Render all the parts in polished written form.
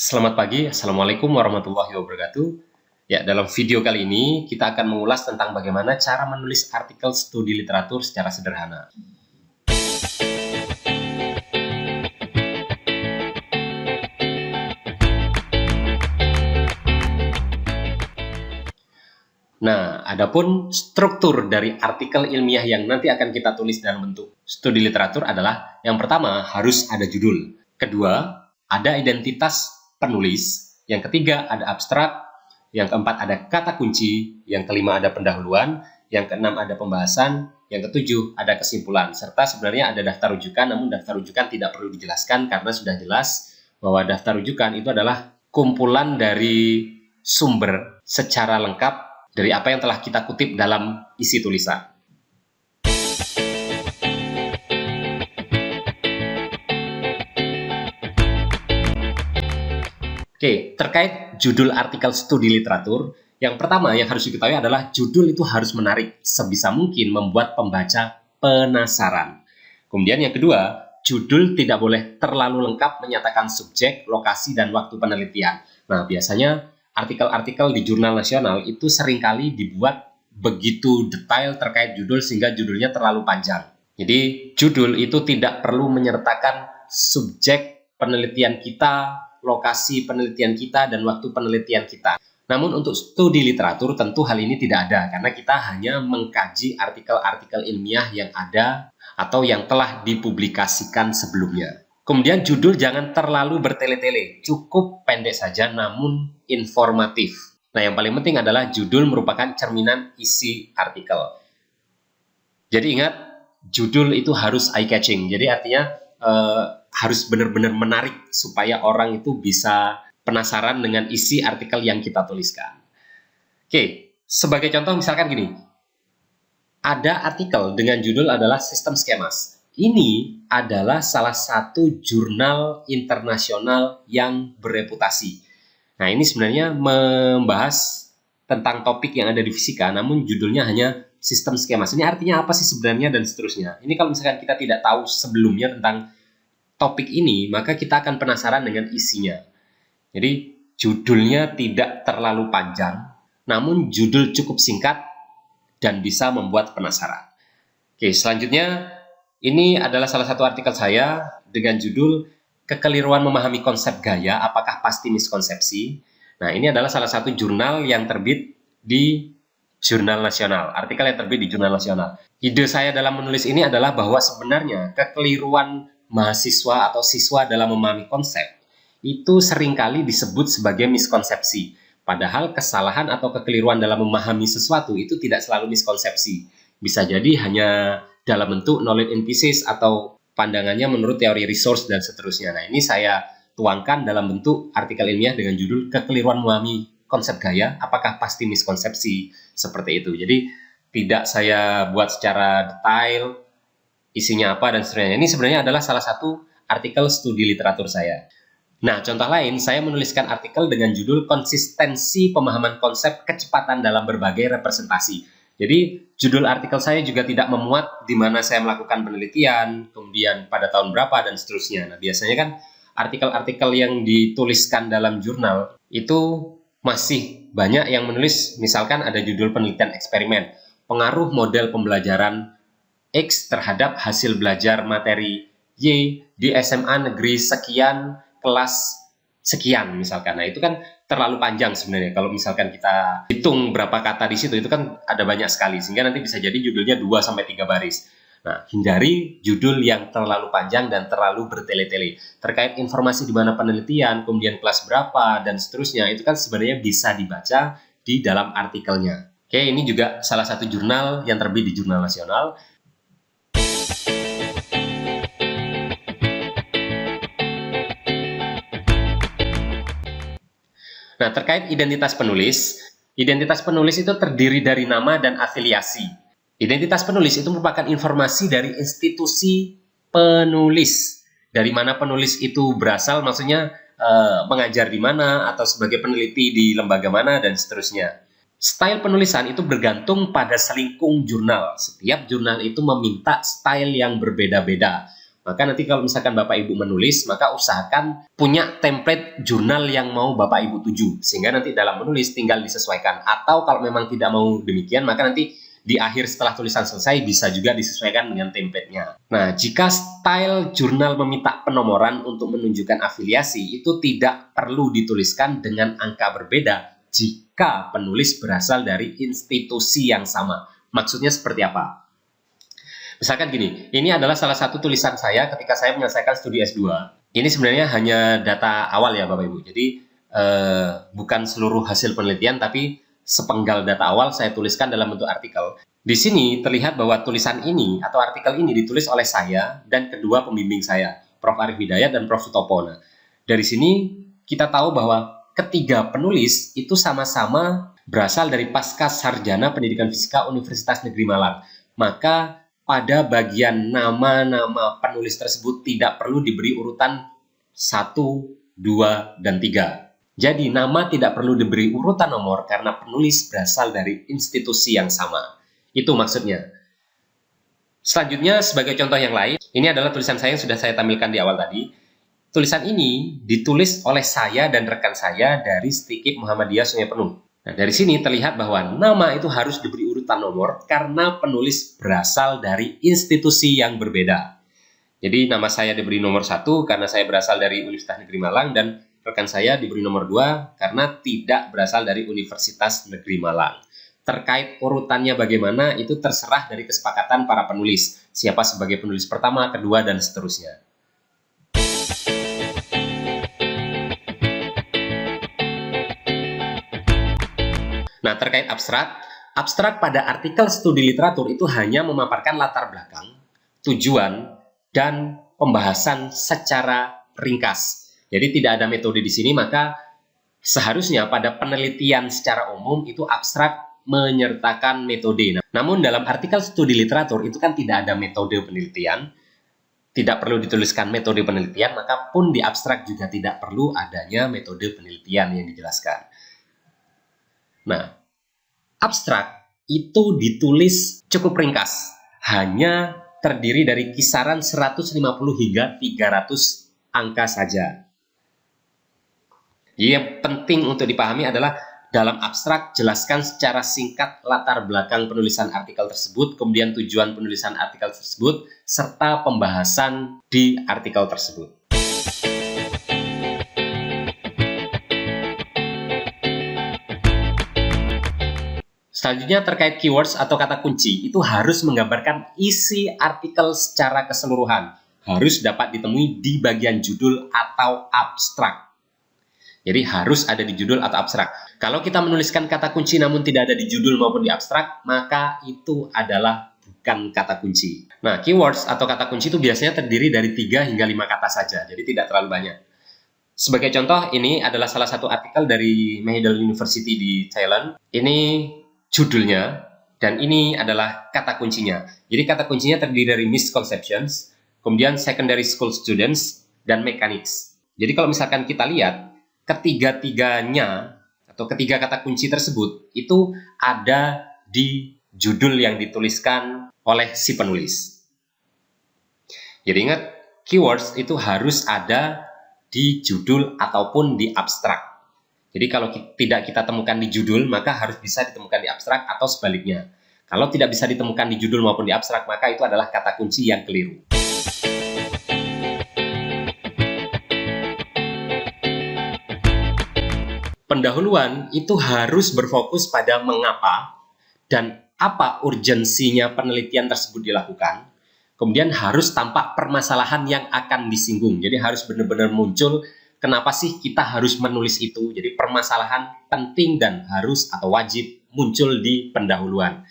Selamat pagi, Assalamualaikum warahmatullahi wabarakatuh. Ya, dalam video kali ini kita akan mengulas tentang bagaimana cara menulis artikel studi literatur secara sederhana. Nah, adapun struktur dari artikel ilmiah yang nanti akan kita tulis dalam bentuk studi literatur adalah yang pertama harus ada judul, kedua ada identitas penulis, yang ketiga ada abstrak, yang keempat ada kata kunci, yang kelima ada pendahuluan, yang keenam ada pembahasan, yang ketujuh ada kesimpulan, serta sebenarnya ada daftar rujukan, namun daftar rujukan tidak perlu dijelaskan karena sudah jelas bahwa daftar rujukan itu adalah kumpulan dari sumber secara lengkap dari apa yang telah kita kutip dalam isi tulisan. Oke, terkait judul artikel studi literatur, yang pertama yang harus diketahui adalah judul itu harus menarik, sebisa mungkin membuat pembaca penasaran. Kemudian yang kedua, judul tidak boleh terlalu lengkap menyatakan subjek, lokasi, dan waktu penelitian. Nah, biasanya artikel-artikel di jurnal nasional itu seringkali dibuat begitu detail terkait judul sehingga judulnya terlalu panjang. Jadi judul itu tidak perlu menyertakan subjek penelitian kita, lokasi penelitian kita, dan waktu penelitian kita. Namun untuk studi literatur tentu hal ini tidak ada karena kita hanya mengkaji artikel-artikel ilmiah yang ada atau yang telah dipublikasikan sebelumnya. Kemudian judul jangan terlalu bertele-tele, cukup pendek saja namun informatif. Nah, yang paling penting adalah judul merupakan cerminan isi artikel. Jadi ingat, judul itu harus eye-catching. Jadi artinya harus benar-benar menarik supaya orang itu bisa penasaran dengan isi artikel yang kita tuliskan. Oke, sebagai contoh misalkan gini. Ada artikel dengan judul adalah Sistem Schemas. Ini adalah salah satu jurnal internasional yang bereputasi. Nah, ini sebenarnya membahas tentang topik yang ada di fisika, namun judulnya hanya Sistem Schemas. Ini artinya apa sih sebenarnya dan seterusnya. Ini kalau misalkan kita tidak tahu sebelumnya tentang topik ini, maka kita akan penasaran dengan isinya. Jadi, judulnya tidak terlalu panjang, namun judul cukup singkat dan bisa membuat penasaran. Oke, selanjutnya ini adalah salah satu artikel saya dengan judul Kekeliruan Memahami Konsep Gaya, Apakah Pasti Miskonsepsi? Nah, ini adalah salah satu jurnal yang terbit di jurnal nasional, artikel yang terbit di jurnal nasional. Ide saya dalam menulis ini adalah bahwa sebenarnya kekeliruan mahasiswa atau siswa dalam memahami konsep itu seringkali disebut sebagai miskonsepsi. Padahal kesalahan atau kekeliruan dalam memahami sesuatu itu tidak selalu miskonsepsi. Bisa jadi hanya dalam bentuk knowledge in pieces atau pandangannya menurut teori resource dan seterusnya. Nah, ini saya tuangkan dalam bentuk artikel ilmiah dengan judul Kekeliruan Memahami Konsep Gaya, Apakah Pasti Miskonsepsi? Seperti itu. Jadi tidak saya buat secara detail isinya apa dan seterusnya. Ini sebenarnya adalah salah satu artikel studi literatur saya. Nah, contoh lain, saya menuliskan artikel dengan judul Konsistensi Pemahaman Konsep Kecepatan dalam Berbagai Representasi. Jadi, judul artikel saya juga tidak memuat di mana saya melakukan penelitian, kemudian pada tahun berapa, dan seterusnya. Nah, biasanya kan artikel-artikel yang dituliskan dalam jurnal itu masih banyak yang menulis, misalkan ada judul penelitian eksperimen, pengaruh model pembelajaran X terhadap hasil belajar materi Y di SMA negeri sekian, kelas sekian misalkan. Nah, itu kan terlalu panjang sebenarnya. Kalau misalkan kita hitung berapa kata di situ, itu kan ada banyak sekali. Sehingga nanti bisa jadi judulnya 2-3 baris. Nah, hindari judul yang terlalu panjang dan terlalu bertele-tele. Terkait informasi di mana penelitian, kemudian kelas berapa, dan seterusnya, itu kan sebenarnya bisa dibaca di dalam artikelnya. Oke, ini juga salah satu jurnal yang terbit di jurnal nasional. Nah, terkait identitas penulis itu terdiri dari nama dan afiliasi. Identitas penulis itu merupakan informasi dari institusi penulis. Dari mana penulis itu berasal, maksudnya mengajar di mana, atau sebagai peneliti di lembaga mana, dan seterusnya. Style penulisan itu bergantung pada selingkung jurnal. Setiap jurnal itu meminta style yang berbeda-beda. Maka nanti kalau misalkan Bapak Ibu menulis, maka usahakan punya template jurnal yang mau Bapak Ibu tuju. Sehingga nanti dalam menulis tinggal disesuaikan. Atau kalau memang tidak mau demikian, maka nanti di akhir setelah tulisan selesai bisa juga disesuaikan dengan template-nya. Nah, jika style jurnal meminta penomoran untuk menunjukkan afiliasi, itu tidak perlu dituliskan dengan angka berbeda jika penulis berasal dari institusi yang sama. Maksudnya seperti apa? Misalkan gini, ini adalah salah satu tulisan saya ketika saya menyelesaikan studi S2. Ini sebenarnya hanya data awal ya Bapak Ibu. Jadi bukan seluruh hasil penelitian, tapi sepenggal data awal saya tuliskan dalam bentuk artikel. Di sini terlihat bahwa tulisan ini atau artikel ini ditulis oleh saya dan kedua pembimbing saya, Prof. Arif Hidayat dan Prof. Sutopo. Nah, dari sini kita tahu bahwa ketiga penulis itu sama-sama berasal dari Pasca Sarjana Pendidikan Fisika Universitas Negeri Malang. Maka pada bagian nama-nama penulis tersebut tidak perlu diberi urutan 1, 2, dan 3. Jadi nama tidak perlu diberi urutan nomor karena penulis berasal dari institusi yang sama. Itu maksudnya. Selanjutnya sebagai contoh yang lain, ini adalah tulisan saya yang sudah saya tampilkan di awal tadi. Tulisan ini ditulis oleh saya dan rekan saya dari Stikip Muhammadiyah Sungai Penuh. Nah, dari sini terlihat bahwa nama itu harus diberi urutan nomor karena penulis berasal dari institusi yang berbeda. Jadi nama saya diberi nomor 1 karena saya berasal dari Universitas Negeri Malang dan rekan saya diberi nomor 2 karena tidak berasal dari Universitas Negeri Malang. Terkait urutannya bagaimana itu terserah dari kesepakatan para penulis. Siapa sebagai penulis pertama, kedua, dan seterusnya. Nah, terkait abstrak pada artikel studi literatur itu hanya memaparkan latar belakang, tujuan, dan pembahasan secara ringkas. Jadi tidak ada metode di sini, maka seharusnya pada penelitian secara umum itu abstrak menyertakan metode. Namun dalam artikel studi literatur itu kan tidak ada metode penelitian, tidak perlu dituliskan metode penelitian, maka pun di abstrak juga tidak perlu adanya metode penelitian yang dijelaskan. Nah, abstrak itu ditulis cukup ringkas, hanya terdiri dari kisaran 150 hingga 300 angka saja. Yang penting untuk dipahami adalah dalam abstrak jelaskan secara singkat latar belakang penulisan artikel tersebut, kemudian tujuan penulisan artikel tersebut, serta pembahasan di artikel tersebut. Selanjutnya terkait keywords atau kata kunci, itu harus menggambarkan isi artikel secara keseluruhan. Harus dapat ditemui di bagian judul atau abstrak. Jadi harus ada di judul atau abstrak. Kalau kita menuliskan kata kunci namun tidak ada di judul maupun di abstrak, maka itu adalah bukan kata kunci. Nah, keywords atau kata kunci itu biasanya terdiri dari 3 hingga 5 kata saja, jadi tidak terlalu banyak. Sebagai contoh, ini adalah salah satu artikel dari Mahidol University di Thailand. Ini judulnya, dan ini adalah kata kuncinya. Jadi kata kuncinya terdiri dari misconceptions, kemudian secondary school students, dan mechanics. Jadi kalau misalkan kita lihat, ketiga-tiganya, atau ketiga kata kunci tersebut, itu ada di judul yang dituliskan oleh si penulis. Jadi ingat, keywords itu harus ada di judul ataupun di abstrak. Jadi kalau tidak kita temukan di judul, maka harus bisa ditemukan di abstrak atau sebaliknya. Kalau tidak bisa ditemukan di judul maupun di abstrak, maka itu adalah kata kunci yang keliru. Pendahuluan itu harus berfokus pada mengapa dan apa urgensinya penelitian tersebut dilakukan. Kemudian harus tampak permasalahan yang akan disinggung. Jadi harus benar-benar muncul kenapa sih kita harus menulis itu? Jadi permasalahan penting dan harus atau wajib muncul di pendahuluan.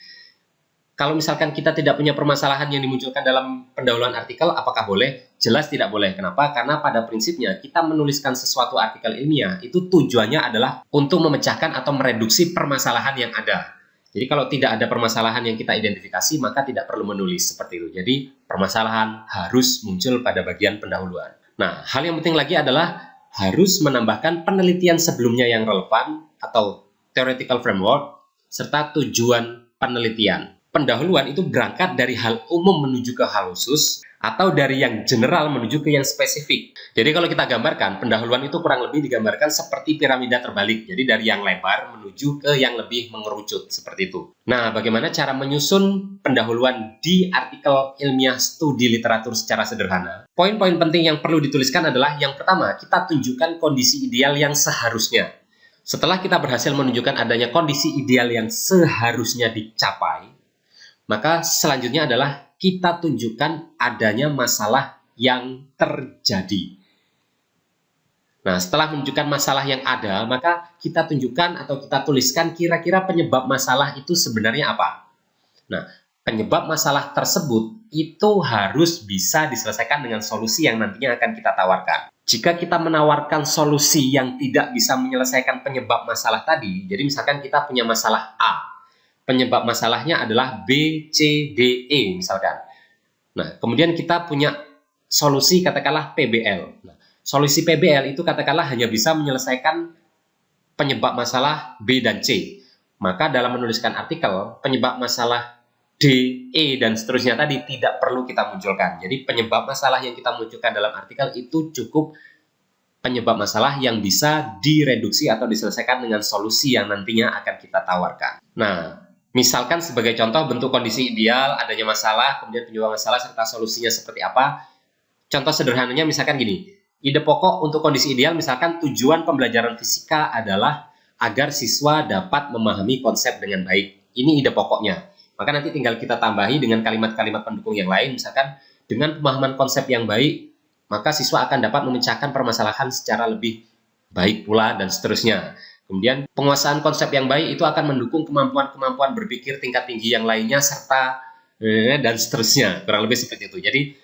Kalau misalkan kita tidak punya permasalahan yang dimunculkan dalam pendahuluan artikel, apakah boleh? Jelas tidak boleh. Kenapa? Karena pada prinsipnya kita menuliskan sesuatu artikel ilmiah itu tujuannya adalah untuk memecahkan atau mereduksi permasalahan yang ada. Jadi kalau tidak ada permasalahan yang kita identifikasi, maka tidak perlu menulis seperti itu. Jadi permasalahan harus muncul pada bagian pendahuluan. Nah, hal yang penting lagi adalah harus menambahkan penelitian sebelumnya yang relevan atau theoretical framework serta tujuan penelitian. Pendahuluan itu berangkat dari hal umum menuju ke hal khusus atau dari yang general menuju ke yang spesifik. Jadi kalau kita gambarkan, pendahuluan itu kurang lebih digambarkan seperti piramida terbalik. Jadi dari yang lebar menuju ke yang lebih mengerucut, seperti itu. Nah, bagaimana cara menyusun pendahuluan di artikel ilmiah studi literatur secara sederhana? Poin-poin penting yang perlu dituliskan adalah yang pertama, kita tunjukkan kondisi ideal yang seharusnya. Setelah kita berhasil menunjukkan adanya kondisi ideal yang seharusnya dicapai, maka selanjutnya adalah kita tunjukkan adanya masalah yang terjadi. Nah, setelah menunjukkan masalah yang ada, maka kita tunjukkan atau kita tuliskan kira-kira penyebab masalah itu sebenarnya apa. Nah, penyebab masalah tersebut itu harus bisa diselesaikan dengan solusi yang nantinya akan kita tawarkan. Jika kita menawarkan solusi yang tidak bisa menyelesaikan penyebab masalah tadi, jadi misalkan kita punya masalah A, penyebab masalahnya adalah B, C, D, E misalkan. Nah, kemudian kita punya solusi katakanlah PBL. Nah, solusi PBL itu katakanlah hanya bisa menyelesaikan penyebab masalah B dan C. Maka dalam menuliskan artikel, penyebab masalah D, E, dan seterusnya tadi tidak perlu kita munculkan. Jadi penyebab masalah yang kita munculkan dalam artikel itu cukup penyebab masalah yang bisa direduksi atau diselesaikan dengan solusi yang nantinya akan kita tawarkan. Nah, misalkan sebagai contoh bentuk kondisi ideal, adanya masalah, kemudian penyebab masalah serta solusinya seperti apa. Contoh sederhananya misalkan gini, ide pokok untuk kondisi ideal misalkan tujuan pembelajaran fisika adalah agar siswa dapat memahami konsep dengan baik. Ini ide pokoknya. Maka nanti tinggal kita tambahi dengan kalimat-kalimat pendukung yang lain, misalkan dengan pemahaman konsep yang baik, maka siswa akan dapat memecahkan permasalahan secara lebih baik pula dan seterusnya. Kemudian penguasaan konsep yang baik itu akan mendukung kemampuan-kemampuan berpikir tingkat tinggi yang lainnya serta dan seterusnya. Kurang lebih seperti itu. Jadi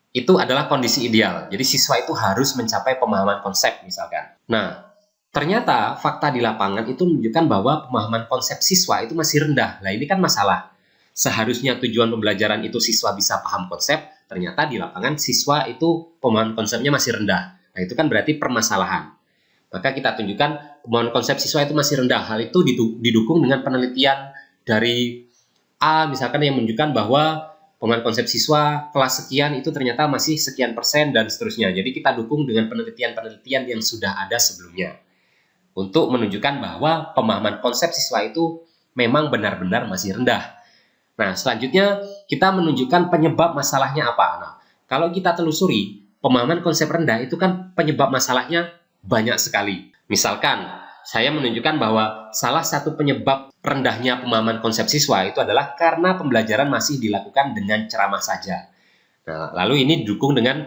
itu adalah kondisi ideal. Jadi siswa itu harus mencapai pemahaman konsep misalkan. Nah, ternyata fakta di lapangan itu menunjukkan bahwa pemahaman konsep siswa itu masih rendah. Nah, ini kan masalah. Seharusnya tujuan pembelajaran itu siswa bisa paham konsep, ternyata di lapangan siswa itu pemahaman konsepnya masih rendah. Nah, itu kan berarti permasalahan. Maka kita tunjukkan pemahaman konsep siswa itu masih rendah. Hal itu didukung dengan penelitian dari A misalkan yang menunjukkan bahwa pemahaman konsep siswa kelas sekian itu ternyata masih sekian persen dan seterusnya. Jadi kita dukung dengan penelitian-penelitian yang sudah ada sebelumnya untuk menunjukkan bahwa pemahaman konsep siswa itu memang benar-benar masih rendah. Nah, selanjutnya kita menunjukkan penyebab masalahnya apa. Nah, kalau kita telusuri pemahaman konsep rendah itu kan penyebab masalahnya banyak sekali. Misalkan, saya menunjukkan bahwa salah satu penyebab rendahnya pemahaman konsep siswa itu adalah karena pembelajaran masih dilakukan dengan ceramah saja. Nah, lalu ini didukung dengan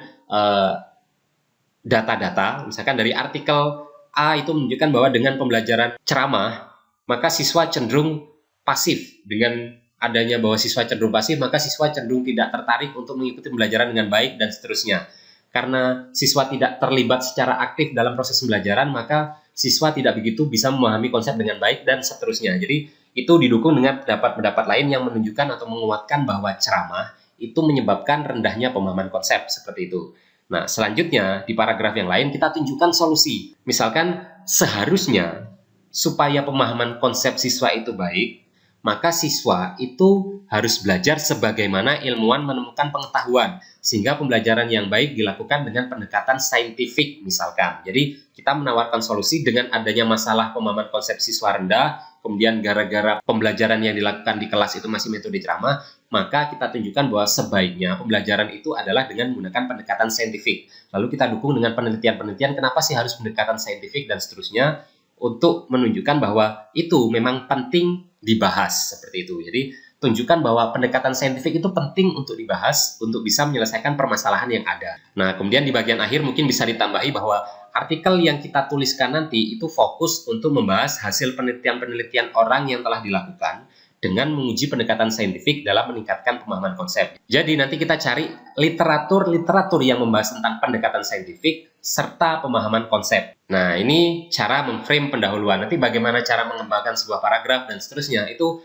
data-data, misalkan dari artikel A itu menunjukkan bahwa dengan pembelajaran ceramah, maka siswa cenderung pasif. Dengan adanya bahwa siswa cenderung pasif, maka siswa cenderung tidak tertarik untuk mengikuti pembelajaran dengan baik dan seterusnya. Karena siswa tidak terlibat secara aktif dalam proses pembelajaran, maka siswa tidak begitu bisa memahami konsep dengan baik dan seterusnya. Jadi itu didukung dengan pendapat-pendapat lain yang menunjukkan atau menguatkan bahwa ceramah itu menyebabkan rendahnya pemahaman konsep seperti itu. Nah, selanjutnya di paragraf yang lain kita tunjukkan solusi. Misalkan seharusnya supaya pemahaman konsep siswa itu baik, maka siswa itu harus belajar sebagaimana ilmuwan menemukan pengetahuan, sehingga pembelajaran yang baik dilakukan dengan pendekatan saintifik misalkan. Jadi kita menawarkan solusi dengan adanya masalah pemahaman konsep siswa rendah, kemudian gara-gara pembelajaran yang dilakukan di kelas itu masih metode ceramah, maka kita tunjukkan bahwa sebaiknya pembelajaran itu adalah dengan menggunakan pendekatan saintifik. Lalu kita dukung dengan penelitian-penelitian kenapa sih harus pendekatan saintifik dan seterusnya, untuk menunjukkan bahwa itu memang penting dibahas seperti itu. Jadi tunjukkan bahwa pendekatan saintifik itu penting untuk dibahas untuk bisa menyelesaikan permasalahan yang ada. Nah, kemudian di bagian akhir mungkin bisa ditambahi bahwa artikel yang kita tuliskan nanti itu fokus untuk membahas hasil penelitian-penelitian orang yang telah dilakukan dengan menguji pendekatan saintifik dalam meningkatkan pemahaman konsep. Jadi nanti kita cari literatur-literatur yang membahas tentang pendekatan saintifik serta pemahaman konsep. Nah, ini cara memframe pendahuluan. Nanti bagaimana cara mengembangkan sebuah paragraf dan seterusnya itu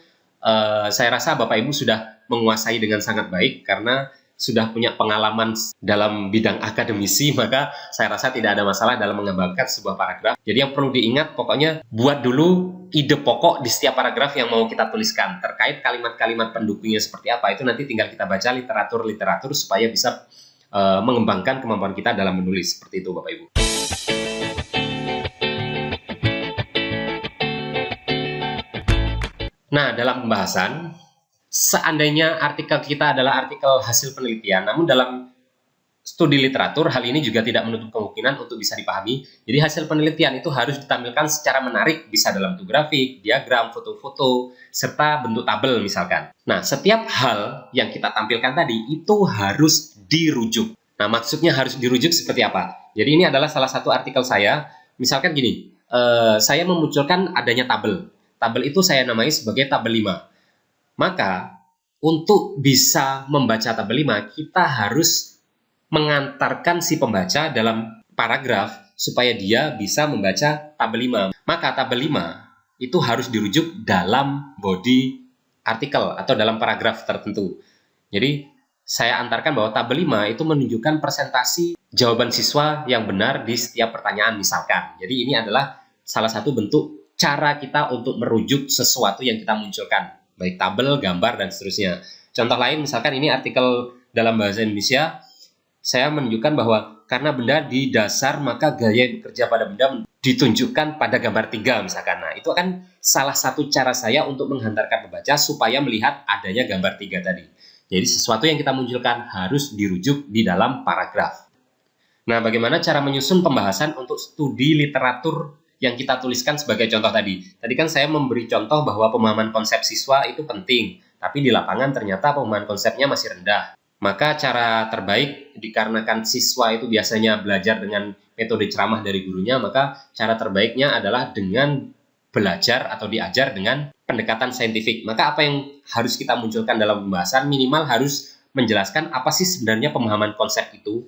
saya rasa Bapak Ibu sudah menguasai dengan sangat baik karena sudah punya pengalaman dalam bidang akademisi, maka saya rasa tidak ada masalah dalam mengembangkan sebuah paragraf. Jadi yang perlu diingat, pokoknya buat dulu ide pokok di setiap paragraf yang mau kita tuliskan. Terkait kalimat-kalimat pendukungnya seperti apa, itu nanti tinggal kita baca literatur-literatur supaya bisa mengembangkan kemampuan kita dalam menulis. Seperti itu, Bapak Ibu. Nah, dalam pembahasan, seandainya artikel kita adalah artikel hasil penelitian, namun dalam studi literatur, hal ini juga tidak menutup kemungkinan untuk bisa dipahami. Jadi hasil penelitian itu harus ditampilkan secara menarik, bisa dalam bentuk grafik, diagram, foto-foto, serta bentuk tabel misalkan. Nah, setiap hal yang kita tampilkan tadi itu harus dirujuk. Nah, maksudnya harus dirujuk seperti apa? Jadi ini adalah salah satu artikel saya. Misalkan gini, saya memunculkan adanya tabel. Tabel itu saya namai sebagai tabel 5. Maka, untuk bisa membaca tabel 5, kita harus mengantarkan si pembaca dalam paragraf supaya dia bisa membaca tabel 5. Maka tabel 5 itu harus dirujuk dalam body artikel atau dalam paragraf tertentu. Jadi, saya antarkan bahwa tabel 5 itu menunjukkan presentasi jawaban siswa yang benar di setiap pertanyaan misalkan. Jadi, ini adalah salah satu bentuk cara kita untuk merujuk sesuatu yang kita munculkan, baik tabel, gambar, dan seterusnya. Contoh lain, misalkan ini artikel dalam bahasa Indonesia, saya menunjukkan bahwa karena benda di dasar, maka gaya bekerja pada benda ditunjukkan pada gambar 3, misalkan. Nah, itu akan salah satu cara saya untuk menghantarkan pembaca supaya melihat adanya gambar 3 tadi. Jadi, sesuatu yang kita munculkan harus dirujuk di dalam paragraf. Nah, bagaimana cara menyusun pembahasan untuk studi literatur yang kita tuliskan sebagai contoh tadi. Tadi kan saya memberi contoh bahwa pemahaman konsep siswa itu penting, tapi di lapangan ternyata pemahaman konsepnya masih rendah. Maka cara terbaik, dikarenakan siswa itu biasanya belajar dengan metode ceramah dari gurunya, maka cara terbaiknya adalah dengan belajar atau diajar dengan pendekatan saintifik. Maka apa yang harus kita munculkan dalam pembahasan, minimal harus menjelaskan apa sih sebenarnya pemahaman konsep itu.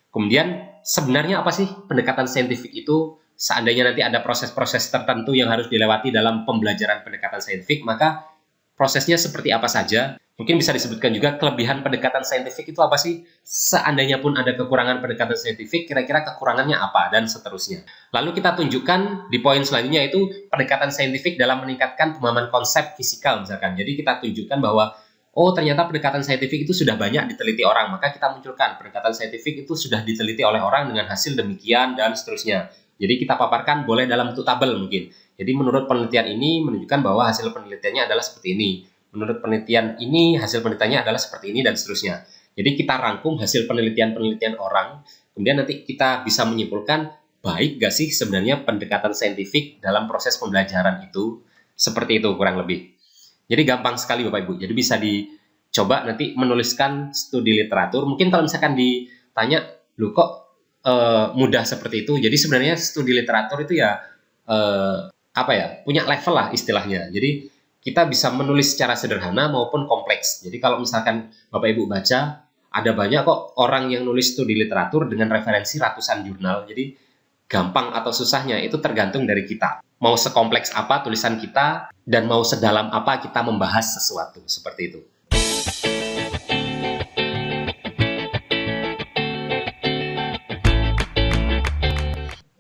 Kemudian sebenarnya apa sih pendekatan saintifik itu. Seandainya nanti ada proses-proses tertentu yang harus dilewati dalam pembelajaran pendekatan saintifik, maka prosesnya seperti apa saja. Mungkin bisa disebutkan juga kelebihan pendekatan saintifik itu apa sih? Seandainya pun ada kekurangan pendekatan saintifik, kira-kira kekurangannya apa, dan seterusnya. Lalu kita tunjukkan di poin selanjutnya itu pendekatan saintifik dalam meningkatkan pemahaman konsep fisikal misalkan. Jadi kita tunjukkan bahwa oh, ternyata pendekatan saintifik itu sudah banyak diteliti orang, maka kita munculkan pendekatan saintifik itu sudah diteliti oleh orang dengan hasil demikian, dan seterusnya. Jadi kita paparkan boleh dalam bentuk tabel mungkin. Jadi menurut penelitian ini menunjukkan bahwa hasil penelitiannya adalah seperti ini. Menurut penelitian ini hasil penelitiannya adalah seperti ini dan seterusnya. Jadi kita rangkum hasil penelitian-penelitian orang. Kemudian nanti kita bisa menyimpulkan baik gak sih sebenarnya pendekatan saintifik dalam proses pembelajaran itu. Seperti itu kurang lebih. Jadi gampang sekali Bapak Ibu. Jadi bisa dicoba nanti menuliskan studi literatur. Mungkin kalau misalkan ditanya, loh kok mudah seperti itu. Jadi sebenarnya studi literatur itu ya punya level lah istilahnya. Jadi kita bisa menulis secara sederhana maupun kompleks. Jadi kalau misalkan Bapak Ibu baca, ada banyak kok orang yang nulis studi literatur dengan referensi ratusan jurnal. Jadi gampang atau susahnya itu tergantung dari kita. Mau sekompleks apa tulisan kita dan mau sedalam apa kita membahas sesuatu seperti itu.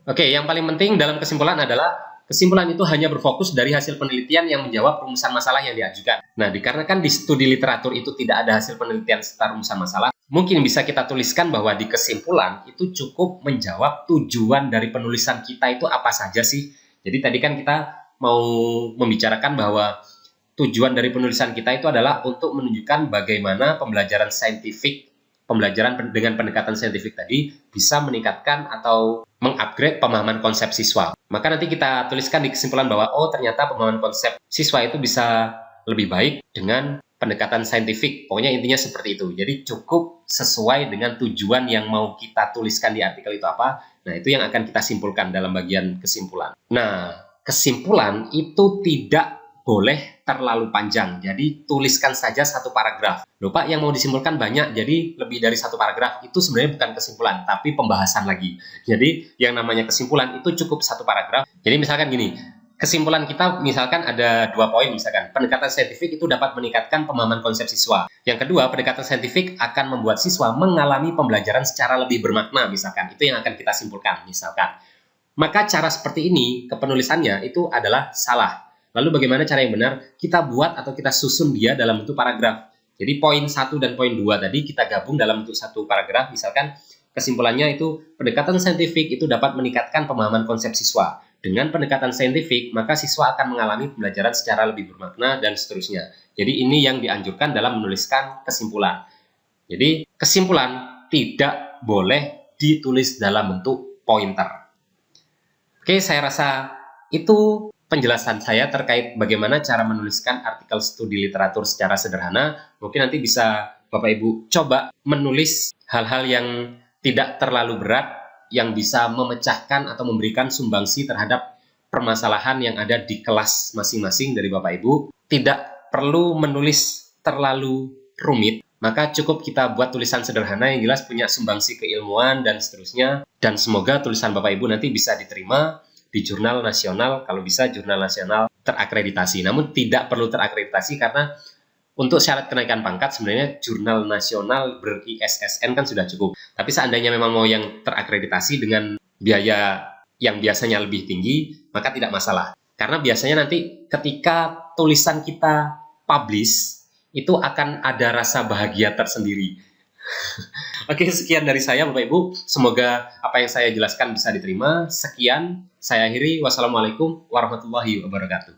Oke, yang paling penting dalam kesimpulan adalah kesimpulan itu hanya berfokus dari hasil penelitian yang menjawab rumusan masalah yang diajukan. Nah, dikarenakan di studi literatur itu tidak ada hasil penelitian serta rumusan masalah, mungkin bisa kita tuliskan bahwa di kesimpulan itu cukup menjawab tujuan dari penulisan kita itu apa saja sih. Jadi tadi kan kita mau membicarakan bahwa tujuan dari penulisan kita itu adalah untuk menunjukkan bagaimana pembelajaran saintifik, pembelajaran dengan pendekatan saintifik tadi bisa meningkatkan atau mengupgrade pemahaman konsep siswa. Maka nanti kita tuliskan di kesimpulan bahwa oh ternyata pemahaman konsep siswa itu bisa lebih baik dengan pendekatan saintifik. Pokoknya intinya seperti itu. Jadi cukup sesuai dengan tujuan yang mau kita tuliskan di artikel itu apa. Nah, itu yang akan kita simpulkan dalam bagian kesimpulan. Nah, kesimpulan itu tidak boleh terlalu panjang. Jadi tuliskan saja satu paragraf. Loh Pak, yang mau disimpulkan banyak, jadi lebih dari satu paragraf. Itu sebenarnya bukan kesimpulan, tapi pembahasan lagi. Jadi yang namanya kesimpulan itu cukup satu paragraf. Jadi misalkan gini, kesimpulan kita misalkan ada 2 poin, misalkan pendekatan saintifik itu dapat meningkatkan pemahaman konsep siswa. Yang kedua, pendekatan saintifik akan membuat siswa mengalami pembelajaran secara lebih bermakna, misalkan. Itu yang akan kita simpulkan, misalkan. Maka cara seperti ini, kepenulisannya itu adalah salah. Lalu bagaimana cara yang benar? Kita buat atau kita susun dia dalam bentuk paragraf. Jadi poin 1 dan poin 2 tadi kita gabung dalam bentuk satu paragraf, misalkan kesimpulannya itu pendekatan saintifik itu dapat meningkatkan pemahaman konsep siswa. Dengan pendekatan saintifik, maka siswa akan mengalami pembelajaran secara lebih bermakna dan seterusnya. Jadi ini yang dianjurkan dalam menuliskan kesimpulan. Jadi kesimpulan tidak boleh ditulis dalam bentuk pointer. Oke, saya rasa itu penjelasan saya terkait bagaimana cara menuliskan artikel studi literatur secara sederhana. Mungkin nanti bisa Bapak Ibu coba menulis hal-hal yang tidak terlalu berat, yang bisa memecahkan atau memberikan sumbangsi terhadap permasalahan yang ada di kelas masing-masing dari Bapak Ibu. Tidak perlu menulis terlalu rumit, maka cukup kita buat tulisan sederhana yang jelas punya sumbangsi keilmuan dan seterusnya. Dan semoga tulisan Bapak Ibu nanti bisa diterima di jurnal nasional, kalau bisa jurnal nasional terakreditasi. Namun tidak perlu terakreditasi karena untuk syarat kenaikan pangkat sebenarnya jurnal nasional ber-ISSN kan sudah cukup. Tapi seandainya memang mau yang terakreditasi dengan biaya yang biasanya lebih tinggi, maka tidak masalah. Karena biasanya nanti ketika tulisan kita publish, itu akan ada rasa bahagia tersendiri. Oke, sekian dari saya Bapak Ibu. Semoga apa yang saya jelaskan bisa diterima. Sekian, saya akhiri. Wassalamualaikum warahmatullahi wabarakatuh.